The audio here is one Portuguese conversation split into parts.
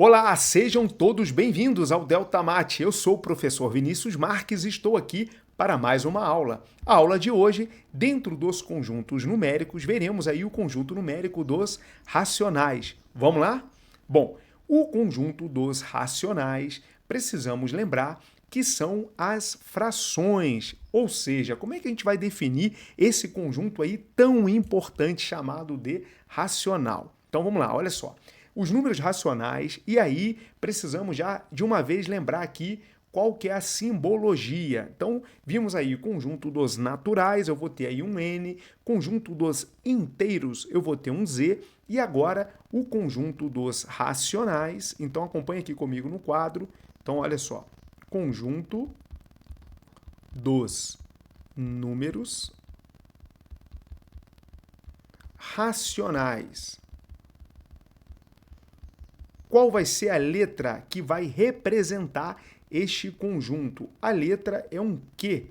Olá, sejam todos bem-vindos ao Delta Mate. Eu sou o professor Vinícius Marques e estou aqui para mais uma aula. A aula de hoje, dentro dos conjuntos numéricos, veremos aí o conjunto numérico dos racionais. Vamos lá? Bom, o conjunto dos racionais, precisamos lembrar que são as frações, ou seja, como é que a gente vai definir esse conjunto aí tão importante chamado de racional? Então vamos lá, olha só. Os números racionais, e aí precisamos já de uma vez lembrar aqui qual que é a simbologia. Então, vimos aí o conjunto dos naturais, eu vou ter aí um N, conjunto dos inteiros, eu vou ter um Z, e agora o conjunto dos racionais. Então, acompanha aqui comigo no quadro. Então, olha só, conjunto dos números racionais. Qual vai ser a letra que vai representar este conjunto? A letra é um Q,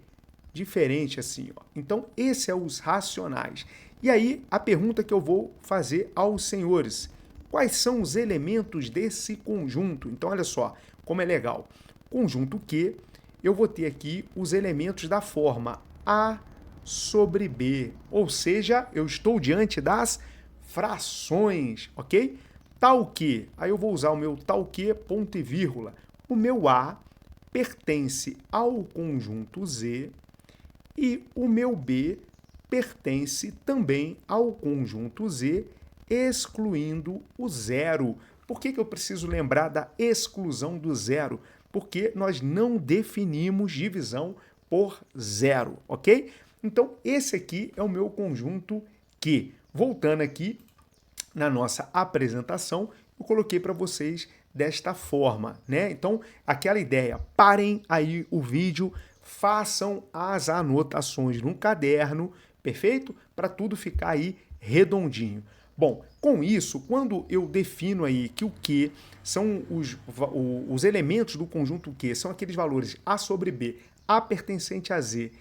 diferente assim, ó. Então, esse é os racionais. E aí, a pergunta que eu vou fazer aos senhores: quais são os elementos desse conjunto? Então, olha só como é legal. Conjunto Q, eu vou ter aqui os elementos da forma A sobre B, ou seja, eu estou diante das frações, ok? Tal que, aí eu vou usar o meu tal que, ponto e vírgula. O meu A pertence ao conjunto Z e o meu B pertence também ao conjunto Z, excluindo o zero. Por que eu preciso lembrar da exclusão do zero? Porque nós não definimos divisão por zero, ok? Então, esse aqui é o meu conjunto Q. Voltando aqui, na nossa apresentação, eu coloquei para vocês desta forma, né? Então, aquela ideia, parem aí o vídeo, façam as anotações no caderno, perfeito? Para tudo ficar aí redondinho. Bom, com isso, quando eu defino aí que o Q são os elementos do conjunto Q, são aqueles valores A sobre B, A pertencente a Z,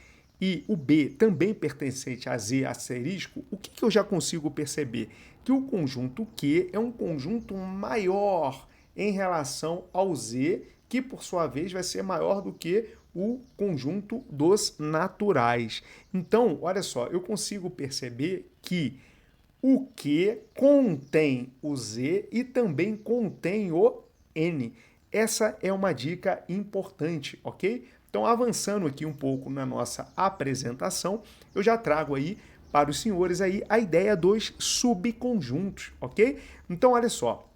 e o B também pertencente a Z asterisco, o que eu já consigo perceber? Que o conjunto Q é um conjunto maior em relação ao Z, que por sua vez vai ser maior do que o conjunto dos naturais. Então, olha só, eu consigo perceber que o Q contém o Z e também contém o N. Essa é uma dica importante, ok? Então, avançando aqui um pouco na nossa apresentação, eu já trago aí para os senhores aí a ideia dos subconjuntos, ok? Então, olha só,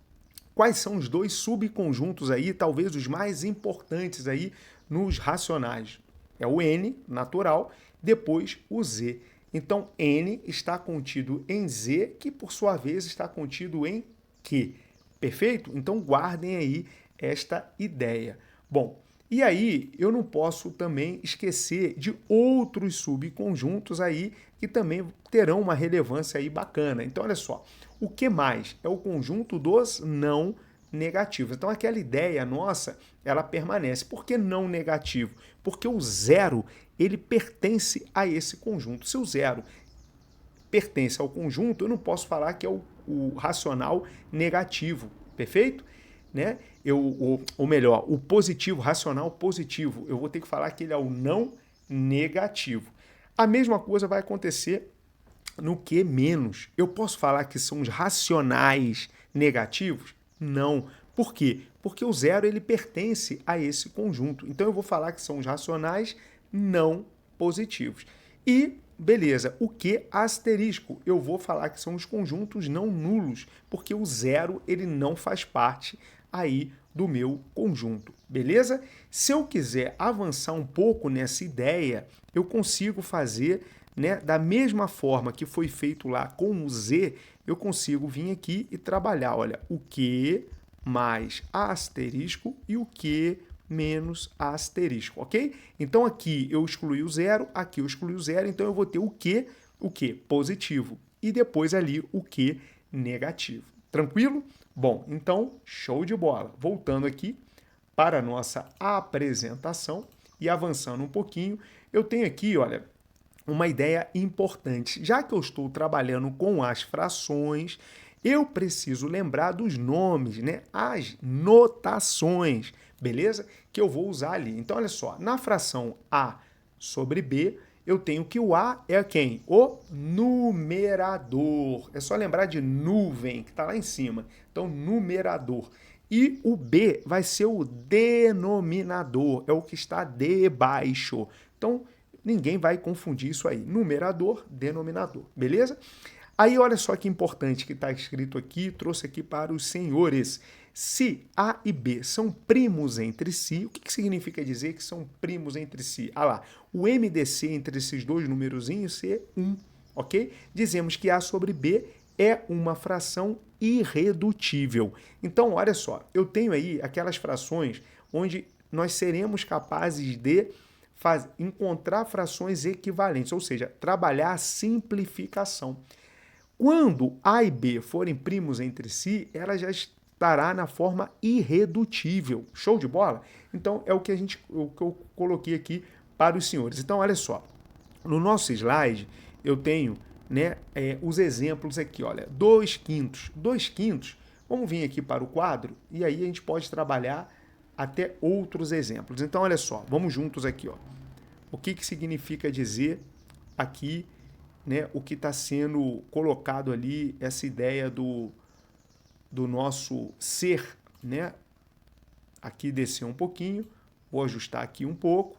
quais são os dois subconjuntos aí, talvez os mais importantes aí nos racionais? É o N, natural, depois o Z. Então, N está contido em Z, que por sua vez está contido em Q. Perfeito? Então, guardem aí esta ideia. Bom, e aí, eu não posso também esquecer de outros subconjuntos aí que também terão uma relevância aí bacana. Então, olha só, o que mais? É o conjunto dos não negativos. Então, aquela ideia nossa, ela permanece. Por que não negativo? Porque o zero, ele pertence a esse conjunto. Se o zero pertence ao conjunto, eu não posso falar que é o racional negativo, perfeito? Né? Ou melhor, o positivo, racional positivo, eu vou ter que falar que ele é o não negativo. A mesma coisa vai acontecer no que menos. Eu posso falar que são os racionais negativos? Não. Por quê? Porque o zero ele pertence a esse conjunto. Então eu vou falar que são os racionais não positivos. E beleza, o que asterisco? Eu vou falar que são os conjuntos não nulos, porque o zero ele não faz parte aí do meu conjunto, beleza? Se eu quiser avançar um pouco nessa ideia, eu consigo fazer, né, da mesma forma que foi feito lá com o Z, eu consigo vir aqui e trabalhar, olha, o Q mais asterisco e o Q menos asterisco, ok? Então aqui eu excluí o zero, aqui eu excluí o zero, então eu vou ter o Q positivo, e depois ali o Q negativo. Tranquilo? Bom, então, show de bola. Voltando aqui para a nossa apresentação e avançando um pouquinho, eu tenho aqui, olha, uma ideia importante. Já que eu estou trabalhando com as frações, eu preciso lembrar dos nomes, né? As notações, beleza? Que eu vou usar ali. Então, olha só, na fração A sobre B, eu tenho que o A é quem? O numerador. É só lembrar de nuvem, que está lá em cima. Então, numerador. E o B vai ser o denominador, é o que está debaixo. Então, ninguém vai confundir isso aí. Numerador, denominador, beleza? Aí, olha só que importante que está escrito aqui, trouxe aqui para os senhores. Se A e B são primos entre si, o que significa dizer que são primos entre si? Ah lá, o MDC entre esses dois numerozinhos é 1, ok? Dizemos que A sobre B é uma fração irredutível. Então, olha só, eu tenho aí aquelas frações onde nós seremos capazes de encontrar frações equivalentes, ou seja, trabalhar a simplificação. Quando A e B forem primos entre si, ela já estará na forma irredutível. Show de bola? Então, é o que eu coloquei aqui para os senhores. Então, olha só, no nosso slide, eu tenho, né, os exemplos aqui, olha, 2/5. 2/5, vamos vir aqui para o quadro e aí a gente pode trabalhar até outros exemplos. Então, olha só, vamos juntos aqui, ó. O que significa dizer aqui, né, o que está sendo colocado ali, essa ideia do nosso ser, né? Aqui descer um pouquinho, vou ajustar aqui um pouco,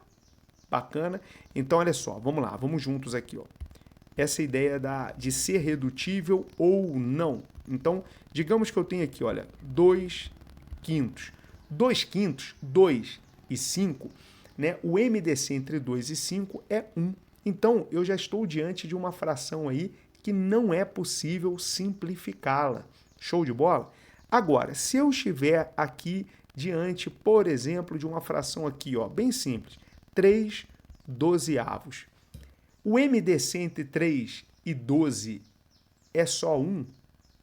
bacana. Então, olha só, vamos lá, vamos juntos aqui, ó. Essa ideia de ser redutível ou não. Então, digamos que eu tenho aqui, olha, 2/5. 2/5, 2 e 5, né? O MDC entre 2 e 5 é 1. Então, eu já estou diante de uma fração aí que não é possível simplificá-la. Show de bola? Agora, se eu estiver aqui diante, por exemplo, de uma fração aqui, ó, bem simples, 3/12. O MDC entre 3 e 12 é só 1?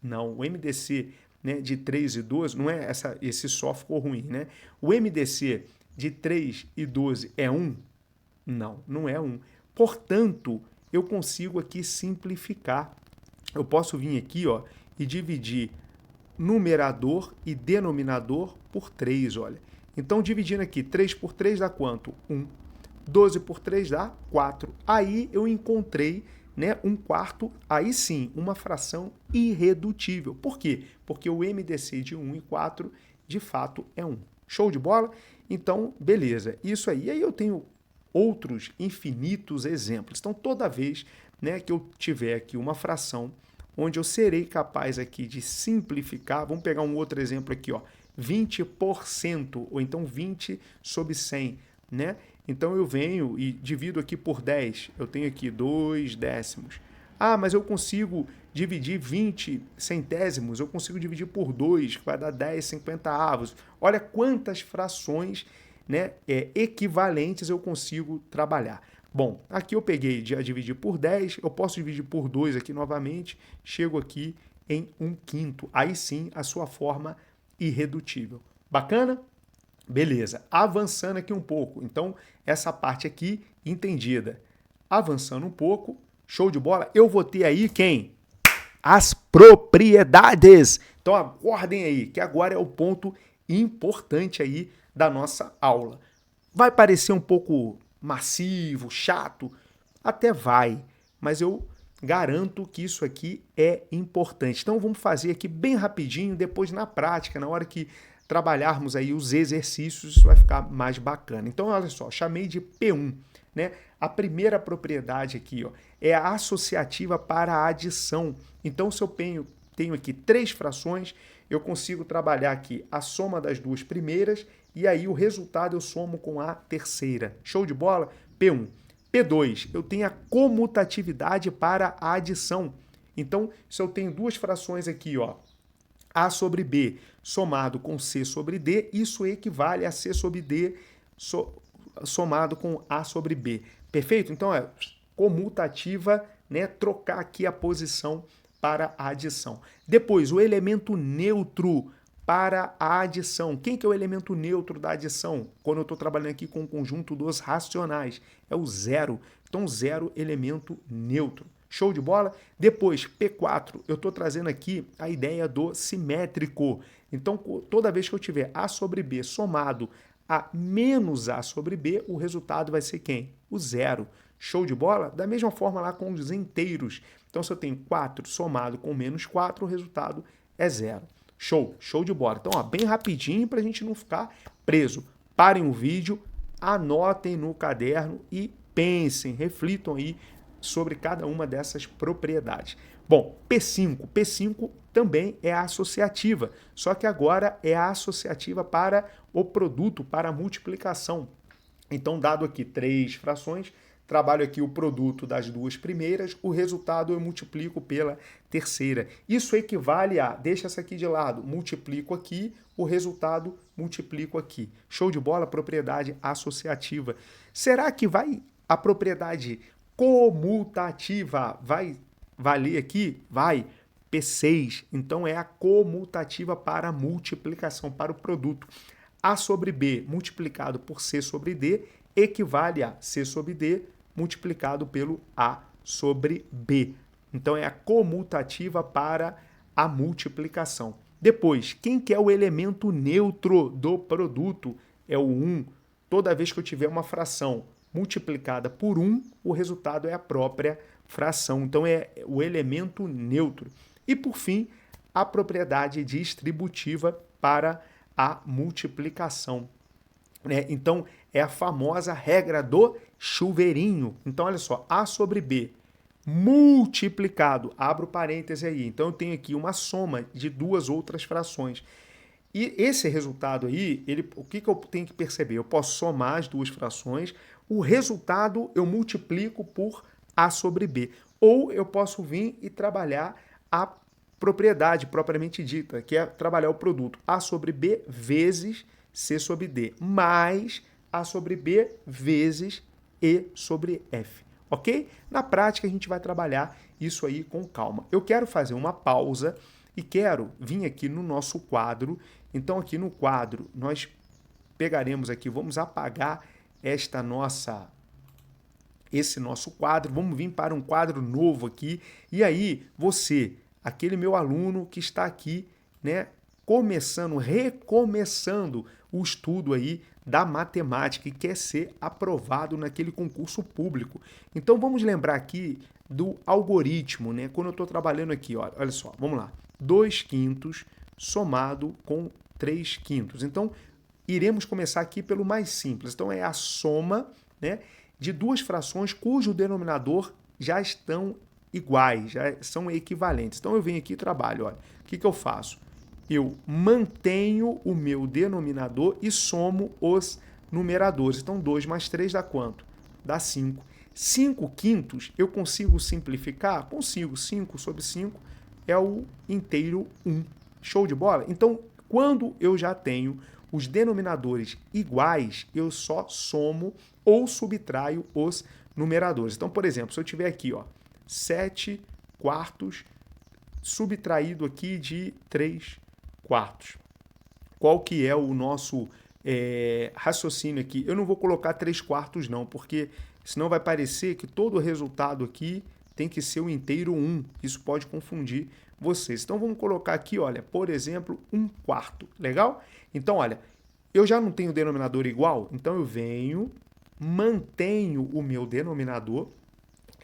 Não, o MDC, né, de 3 e 12, não é esse só ficou ruim, né? O MDC de 3 e 12 é 1? Não, não é 1. Portanto, eu consigo aqui simplificar. Eu posso vir aqui, ó, e dividir numerador e denominador por 3, olha. Então, dividindo aqui, 3 por 3 dá quanto? 1. 12 por 3 dá 4. Aí eu encontrei, né, 1/4, aí sim, uma fração irredutível. Por quê? Porque o MDC de 1 e 4, de fato, é 1. Show de bola? Então, beleza. Isso aí. E aí eu tenho outros infinitos exemplos. Então, toda vez, né, que eu tiver aqui uma fração onde eu serei capaz aqui de simplificar, vamos pegar um outro exemplo aqui, ó, 20%, ou então 20 sobre 100, né? Então, eu venho e divido aqui por 10, eu tenho aqui 2 décimos. Ah, mas eu consigo dividir 20 centésimos, eu consigo dividir por 2, que vai dar 10 50avos. Olha quantas frações, né, equivalentes eu consigo trabalhar. Bom, aqui eu peguei, já dividi por 10, eu posso dividir por 2 aqui novamente, chego aqui em 1/5. Aí sim, a sua forma irredutível. Bacana? Beleza. Avançando aqui um pouco. Então, essa parte aqui, entendida. Avançando um pouco, show de bola. Eu vou ter aí quem? As propriedades. Então, aguardem aí, que agora é o ponto importante aí da nossa aula. Vai parecer um pouco massivo, chato? Até vai, mas eu garanto que isso aqui é importante. Então vamos fazer aqui bem rapidinho, depois na prática, na hora que trabalharmos aí os exercícios, isso vai ficar mais bacana. Então olha só, chamei de P1, né? A primeira propriedade aqui, ó, é a associativa para a adição. Então se eu tenho aqui 3 frações, eu consigo trabalhar aqui a soma das 2 primeiras e aí o resultado eu somo com a terceira. Show de bola? P1. P2, eu tenho a comutatividade para a adição. Então, se eu tenho 2 frações aqui, ó, A sobre B somado com C sobre D, isso equivale a C sobre D somado com A sobre B. Perfeito? Então, é comutativa, né? Trocar aqui a posição para a adição. Depois, o elemento neutro para a adição. Quem que é o elemento neutro da adição? Quando eu estou trabalhando aqui com o conjunto dos racionais. É o zero. Então, zero, elemento neutro. Show de bola? Depois, P4, eu estou trazendo aqui a ideia do simétrico. Então, toda vez que eu tiver A sobre B somado a menos A sobre B, o resultado vai ser quem? O zero. Show de bola? Da mesma forma lá com os inteiros. Então, se eu tenho 4 somado com menos 4, o resultado é zero. Show, show de bola. Então, ó, bem rapidinho para a gente não ficar preso. Parem o vídeo, anotem no caderno e pensem, reflitam aí sobre cada uma dessas propriedades. Bom, P5 também é associativa, só que agora é a associativa para o produto, para a multiplicação. Então, dado aqui 3 frações, trabalho aqui o produto das duas primeiras, o resultado eu multiplico pela terceira. Isso equivale a, deixa essa aqui de lado, multiplico aqui, o resultado multiplico aqui. Show de bola, propriedade associativa. Será que a propriedade comutativa vai valer aqui? Vai. P6. Então é a comutativa para a multiplicação, para o produto. A sobre B multiplicado por C sobre D equivale a C sobre D multiplicado pelo A sobre B. Então é a comutativa para a multiplicação. Depois, quem que é o elemento neutro do produto? É o 1. Toda vez que eu tiver uma fração multiplicada por 1, o resultado é a própria fração. Então é o elemento neutro. E por fim, a propriedade distributiva para a multiplicação. Então é a famosa regra do chuveirinho. Então olha só, A sobre B multiplicado, abro parêntese aí. Então eu tenho aqui uma soma de duas outras frações. E esse resultado aí, o que eu tenho que perceber? Eu posso somar as duas frações, o resultado eu multiplico por A sobre B. Ou eu posso vir e trabalhar a propriedade propriamente dita, que é trabalhar o produto A sobre B vezes C sobre D, mais A sobre B vezes E sobre F, ok? Na prática, a gente vai trabalhar isso aí com calma. Eu quero fazer uma pausa e quero vir aqui no nosso quadro. Então, aqui no quadro, nós pegaremos aqui, vamos apagar esse nosso quadro, vamos vir para um quadro novo aqui. E aí, você, aquele meu aluno que está aqui, né, recomeçando o estudo aí da matemática e quer ser aprovado naquele concurso público. Então vamos lembrar aqui do algoritmo, né? Quando eu estou trabalhando aqui, olha só, vamos lá. 2/5 somado com 3/5. Então iremos começar aqui pelo mais simples. Então é a soma, né, de duas frações cujo denominador já estão iguais, já são equivalentes. Então eu venho aqui e trabalho, olha. O que eu faço? Eu mantenho o meu denominador e somo os numeradores. Então, 2 mais 3 dá quanto? Dá 5. 5/5 eu consigo simplificar? Consigo. 5 sobre 5 é o inteiro 1. Show de bola? Então, quando eu já tenho os denominadores iguais, eu só somo ou subtraio os numeradores. Então, por exemplo, se eu tiver aqui, 7/4 subtraído aqui de 3/4. Qual que é o nosso raciocínio aqui? Eu não vou colocar 3/4 não, porque senão vai parecer que todo o resultado aqui tem que ser o inteiro 1. Isso pode confundir vocês. Então vamos colocar aqui, olha, por exemplo, 1/4. Legal? Então, olha, eu já não tenho denominador igual, então eu venho, mantenho o meu denominador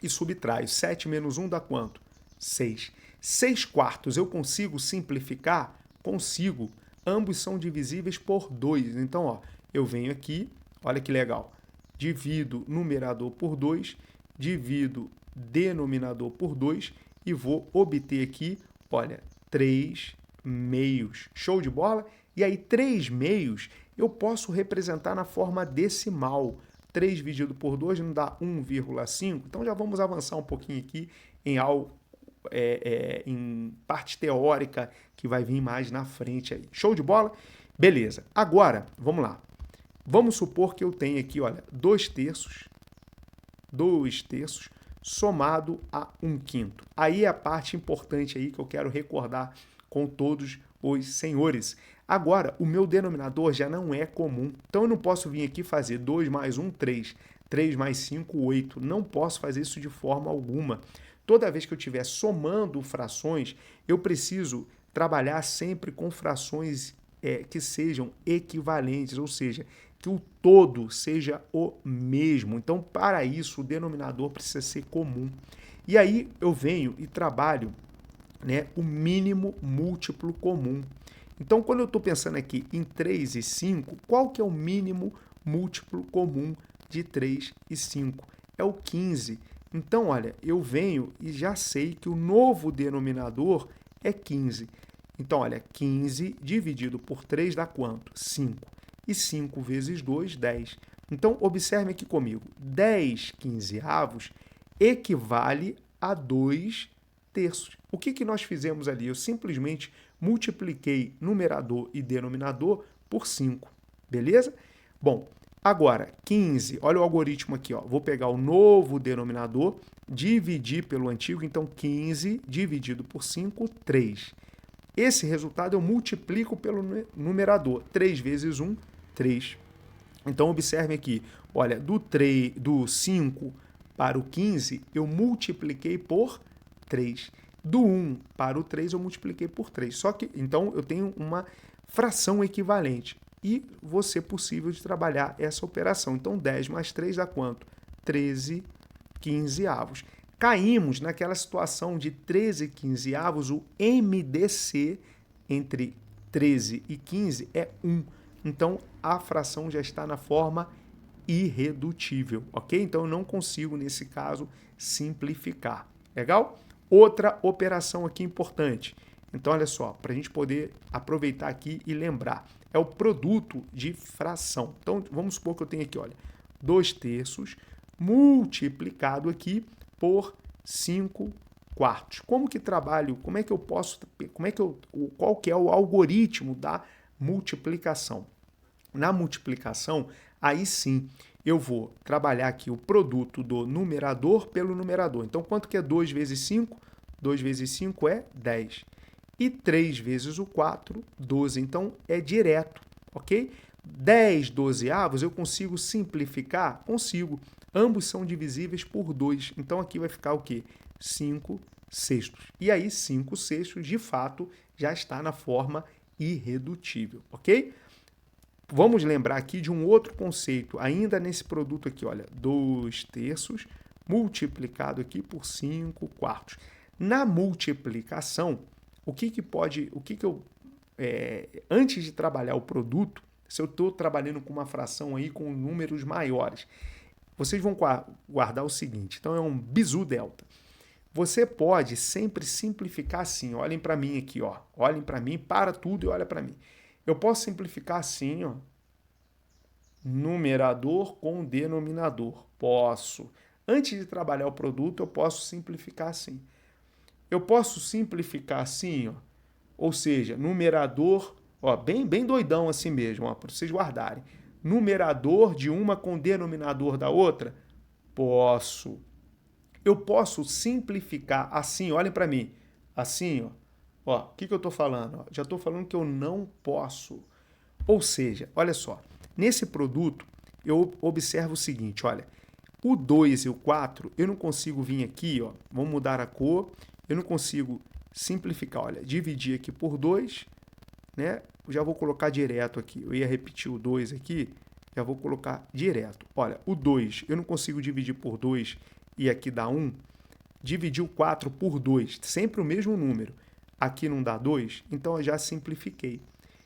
e subtraio. 7 menos 1 dá quanto? 6. 6/4 eu consigo simplificar? Consigo. Ambos são divisíveis por 2. Então, eu venho aqui, olha que legal, divido numerador por 2, divido denominador por 2 e vou obter aqui, olha, 3/2. Show de bola? E aí, 3/2 eu posso representar na forma decimal. 3 dividido por 2 não dá 1,5. Então, já vamos avançar um pouquinho aqui em algo em parte teórica que vai vir mais na frente aí. Show de bola? Beleza. Agora, vamos lá. Vamos supor que eu tenho aqui, olha, 2/3 somado a 1/5. Aí é a parte importante aí que eu quero recordar com todos os senhores. Agora, o meu denominador já não é comum. Então, eu não posso vir aqui fazer 2 mais 1, 3. 3 mais 5, 8. Não posso fazer isso de forma alguma. toda vez que eu estiver somando frações, eu preciso trabalhar sempre com frações que sejam equivalentes, ou seja, que o todo seja o mesmo. Então, para isso, o denominador precisa ser comum. E aí eu venho e trabalho, né, o mínimo múltiplo comum. Então, quando eu estou pensando aqui em 3 e 5, qual que é o mínimo múltiplo comum de 3 e 5? É o 15. Então, olha, eu venho e já sei que o novo denominador é 15. Então, olha, 15 dividido por 3 dá quanto? 5. E 5 vezes 2, 10. Então, observe aqui comigo. 10 quinzeavos equivale a 2 terços. O que nós fizemos ali? Eu simplesmente multipliquei numerador e denominador por 5. Beleza? Bom, agora, 15, olha o algoritmo aqui, ó. Vou pegar o novo denominador, dividir pelo antigo, então 15 dividido por 5, 3. Esse resultado eu multiplico pelo numerador. 3 vezes 1, 3. Então, observe aqui, olha, do 5 para o 15, eu multipliquei por 3. Do 1 para o 3, eu multipliquei por 3. Só que, então, eu tenho uma fração equivalente. E vou ser possível de trabalhar essa operação. Então, 10 mais 3 dá quanto? 13 quinzeavos. Caímos naquela situação de 13 quinzeavos, o MDC entre 13 e 15 é 1. Então, a fração já está na forma irredutível, ok? Então, eu não consigo, nesse caso, simplificar. Legal? Outra operação aqui importante. Então, olha só, para a gente poder aproveitar aqui e lembrar, é o produto de fração. Então, vamos supor que eu tenho aqui, olha, 2 terços multiplicado aqui por 5 quartos. Como que trabalho? Como é que eu posso, qual que é o algoritmo da multiplicação? Na multiplicação, aí sim, eu vou trabalhar aqui o produto do numerador pelo numerador. Então, quanto que é 2 vezes 5? 2 vezes 5 é 10. E 3 vezes o 4, 12. Então, é direto, ok? 10 dozeavos eu consigo simplificar? Consigo. Ambos são divisíveis por 2. Então, aqui vai ficar o quê? 5 sextos. E aí, 5 sextos, de fato, já está na forma irredutível, ok? Vamos lembrar aqui de um outro conceito, ainda nesse produto aqui, olha, 2 terços multiplicado aqui por 5 quartos. Na multiplicação, antes de trabalhar o produto, se eu estou trabalhando com uma fração aí com números maiores, vocês vão guardar o seguinte, então é um bizu delta. Você pode sempre simplificar assim, olhem para mim aqui, ó, olhem para mim, para tudo e olha para mim. Eu posso simplificar assim, ó, numerador com denominador, posso. Antes de trabalhar o produto, eu posso simplificar assim. Eu posso simplificar assim, ó, ou seja, numerador, ó, bem doidão assim mesmo, ó, para vocês guardarem. Numerador de uma com denominador da outra? Posso. Eu posso simplificar assim, olhem para mim, assim, ó. Ó, o que eu estou falando? Ó, já estou falando que eu não posso. Ou seja, olha só, nesse produto eu observo o seguinte, olha, o 2 e o 4, eu não consigo vir aqui, ó, vamos mudar a cor, eu não consigo simplificar, olha, dividir aqui por 2, né? Já vou colocar direto aqui, eu ia repetir o 2 aqui, já vou colocar direto. Olha, o 2, eu não consigo dividir por 2 e aqui dá 1, dividir o 4 por 2, sempre o mesmo número. Aqui não dá 2, então eu já simplifiquei.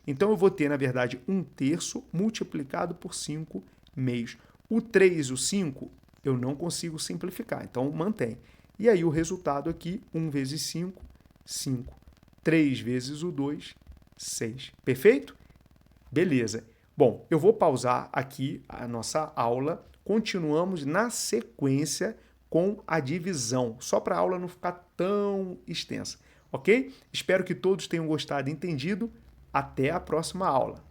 Então eu vou ter, na verdade, 1 terço multiplicado por 5 meios. O 3 e o 5 eu não consigo simplificar, então mantém. E aí o resultado aqui, 1 vezes 5, 5. 3 vezes o 2, 6. Perfeito? Beleza. Bom, eu vou pausar aqui a nossa aula. Continuamos na sequência com a divisão, só para a aula não ficar tão extensa, ok? Espero que todos tenham gostado e entendido. Até a próxima aula.